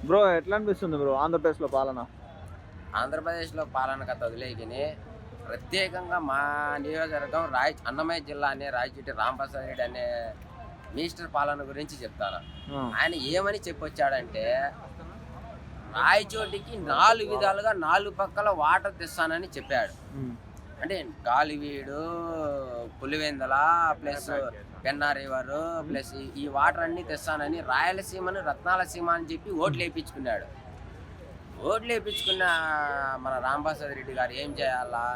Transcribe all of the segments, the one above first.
Bro ఎట్లా అనిపిస్తుంది bro ఆంధ్రప్రదేశ్లో పాలన? ఆంధ్రప్రదేశ్లో పాలన కథ వదిలేయని ప్రత్యేకంగా మా నియోజకవర్గం అన్నమయ్య జిల్లా అనే రాయచోటి రాంప్రసాద్ రెడ్డి అనే మినిస్టర్ పాలన గురించి చెప్తాను. ఆయన ఏమని చెప్పొచ్చాడంటే, రాయచోటికి 4 విధాలుగా 4 పక్కల వాటర్ తెస్తానని చెప్పాడు. అంటే Galiveedu, Pulivendula plus Penna river plus ఈ వాటర్ అన్ని తెస్తానని రాయలసీమను రత్నాలసీమ అని చెప్పి ఓట్లు వేయించుకున్నాడు. ఓట్లు వేయించుకున్న మన రాంప్రసాద్ రెడ్డి గారు ఏం చేయాలా?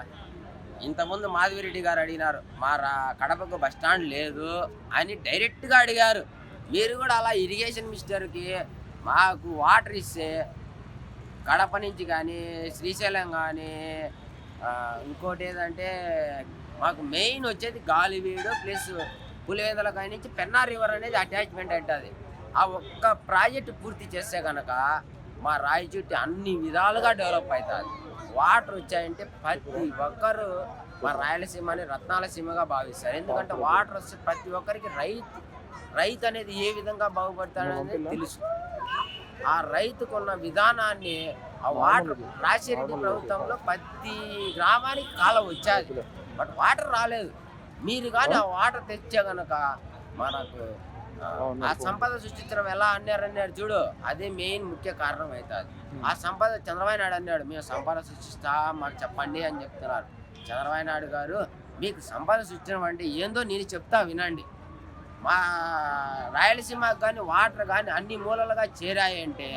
ఇంతకుముందు మాధవిరెడ్డి గారు అడిగినారు, మా కడపకు బస్టాండ్ లేదు అని డైరెక్ట్గా అడిగారు. మీరు కూడా అలా ఇరిగేషన్ మినిస్టర్కి మాకు వాటర్ ఇస్తే కడప నుంచి కానీ శ్రీశైలం కానీ ఇంకోటి ఏదంటే మాకు మెయిన్ వచ్చేది గాలివీడు ప్లస్ పులివెందల కాడి నుంచి పెన్నా రివర్ అనేది అటాచ్మెంట్ అవుతుంది. ఆ ఒక్క ప్రాజెక్టు పూర్తి చేస్తే కనుక మా రాయచోటి అన్ని విధాలుగా డెవలప్ అవుతుంది. వాటర్ వచ్చాయంటే ప్రతి ఒక్కరు మా రాయలసీమని రత్నాలసీమగా భావిస్తారు. ఎందుకంటే వాటర్ వస్తే ప్రతి ఒక్కరికి రైతు అనేది ఏ విధంగా బాగుపడతాడనేది తెలుసు. ఆ రైతుకున్న విధానాన్ని ఆ వాటర్ రాజశేఖర ప్రభుత్వంలో ప్రతి గ్రామానికి కాలం వచ్చేది, బట్ వాటర్ రాలేదు. మీరు కానీ ఆ వాటర్ తెచ్చే కనుక మనకు ఆ సంపద సృష్టించడం ఎలా అన్నాడు చూడు, అదే మెయిన్ ముఖ్య కారణం అవుతుంది. ఆ సంపద చంద్రబాబు నాయుడు అన్నాడు, మేము సంపద సృష్టిస్తా మాకు చెప్పండి అని చెప్తున్నారు. చంద్రబాబు నాయుడు గారు, మీకు సంపద సృష్టించడం అంటే ఏందో నేను చెప్తా వినండి. మా రాయలసీమకు కానీ వాటర్ కానీ అన్ని మూలలుగా చేరాయంటే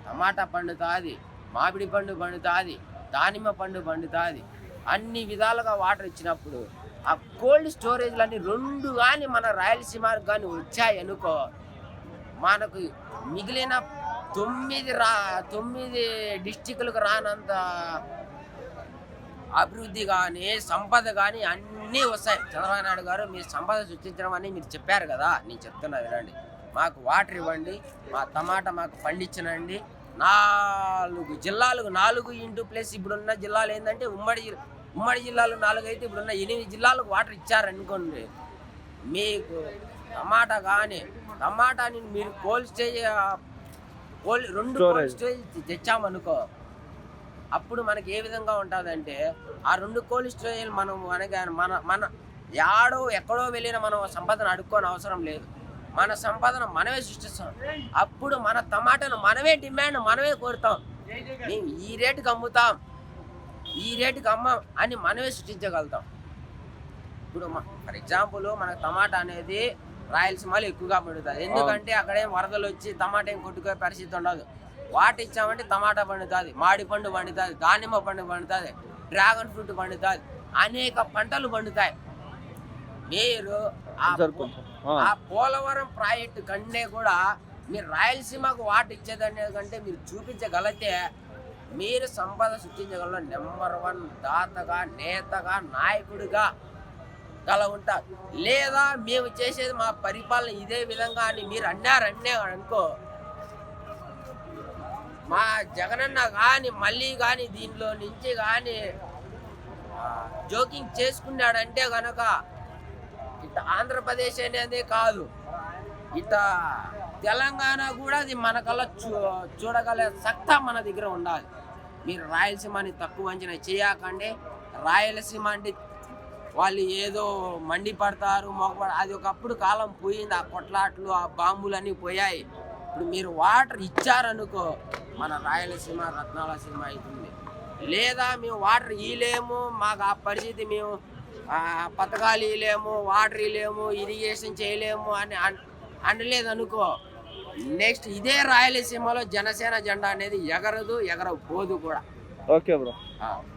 టమాటా పండుతుంది, మామిడి పండు పండుతుంది, దానిమ్మ పండు పండుతుంది. అన్ని విధాలుగా వాటర్ ఇచ్చినప్పుడు ఆ కోల్డ్ స్టోరేజ్లన్నీ 2 కానీ మన రాయలసీమకు కానీ వచ్చాయి అనుకో, మనకు మిగిలిన 9 డిస్టిక్లకు రానంత అభివృద్ధి కానీ సంపద కానీ అన్నీ వస్తాయి. చంద్రబాబు నాయుడు గారు, మీరు సంపద సృష్టించడం అని మీరు చెప్పారు కదా, నేను చెప్తున్నా వినండి. మాకు వాటర్ ఇవ్వండి, మా టమాటా మాకు పండించనండి. 4 జిల్లాలకు 4 ఇంటూ ప్లస్ ఇప్పుడున్న జిల్లాలు ఏంటంటే ఉమ్మడి జిల్లాలు 4 అయితే ఇప్పుడున్న 8 జిల్లాలకు వాటర్ ఇచ్చారనుకోండి, మీకు టమాటాని మీరు కోల్డ్ స్టేజ్ 2 కోల్డ్ స్టేజ్ తెచ్చామనుకో, అప్పుడు మనకి ఏ విధంగా ఉంటుందంటే ఆ 2 కోల్డ్ స్టోరేజ్ మనం మన ఎక్కడో వెళ్ళిన మనం సంపదను అడుక్కోని అవసరం లేదు. మన సంపదను మనమే సృష్టిస్తాం. అప్పుడు మన టమాటాను మనమే డిమాండ్ మనమే కోరుతాం. మేము ఈ రేటుకి అమ్ముతాం, ఈ రేటుకి అమ్మం అని మనమే సృష్టించగలుగుతాం. ఇప్పుడు ఫర్ ఎగ్జాంపుల్ మనకు టమాటా అనేది రాయలసీమలో ఎక్కువగా పండుతుంది. ఎందుకంటే అక్కడేం వరదలు వచ్చి టమాటా ఏం కొట్టుకునే పరిస్థితి ఉండదు. వాటర్ ఇచ్చామంటే టమాటా పండుతుంది, మామిడి పండు పండుతుంది, దానిమ్మ పండు పండుతుంది, డ్రాగన్ ఫ్రూట్ పండుతుంది, అనేక పంటలు పండుతాయి. మీరు ఆ పోలవరం ప్రాజెక్టు కంటే కూడా మీరు రాయలసీమకు వాటర్ ఇచ్చేదనే కంటే మీరు చూపించగలిగితే మీరు సంపద సృష్టించగల నెంబర్ 1 దాతగా, నేతగా, నాయకుడిగా ఉంటారు. లేదా మేము చేసేది మా పరిపాలన ఇదే విధంగా అని మీరు అన్నారన్నే అనుకో, మా జగనన్న కానీ మళ్ళీ కానీ దీనిలో నుంచి కానీ జోకింగ్ చేసుకున్నాడంటే కనుక ఇట ఆంధ్రప్రదేశ్ అనేది కాదు, ఇట తెలంగాణ కూడా అది మనకల్లా చూడగల సత్తా మన దగ్గర ఉండాలి. మీరు రాయలసీమని తక్కువ అంచనా చేయకండి. రాయలసీమ అంటే వాళ్ళు ఏదో మండిపడతారు, అది ఒకప్పుడు కాలం పోయింది. ఆ కొట్లాట్లు ఆ బాంబులన్నీ పోయాయి. ఇప్పుడు మీరు వాటర్ ఇచ్చారనుకో, మన రాయలసీమ రత్నాలసీమ అవుతుంది. లేదా మేము వాటర్ ఇవ్వలేము, మాకు ఆ పరిస్థితి, మేము పథకాలు ఇవ్వలేము, వాటర్ ఇవ్వలేము, ఇరిగేషన్ చేయలేము అని అనలేదనుకో, నెక్స్ట్ ఇదే రాయలసీమలో జనసేన జెండా అనేది ఎగరదు, ఎగరపోదు కూడా. Okay bro.